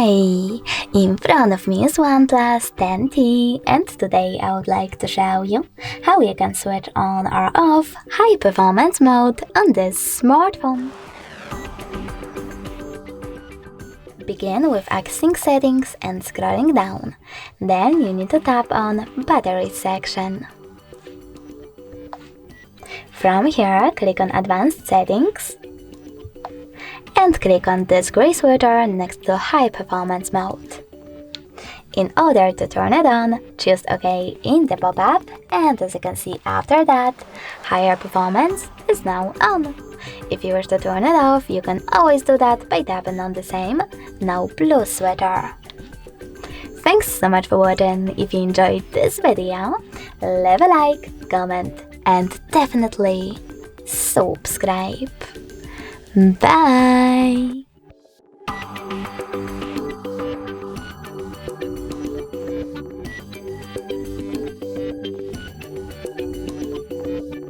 Hi! In front of me is OnePlus 10T, and today I would like to show you how you can switch on or off high performance mode on this smartphone. Begin with accessing settings and scrolling down. Then you need to tap on battery section. From here, click on advanced settings and click on this gray switcher next to high performance mode. In order to turn it on, choose OK in the pop-up, and as you can see after that, higher performance is now on. If you wish to turn it off, you can always do that by tapping on the same now blue switcher. Thanks so much for watching. If you enjoyed this video, leave a like, comment and definitely subscribe. Bye!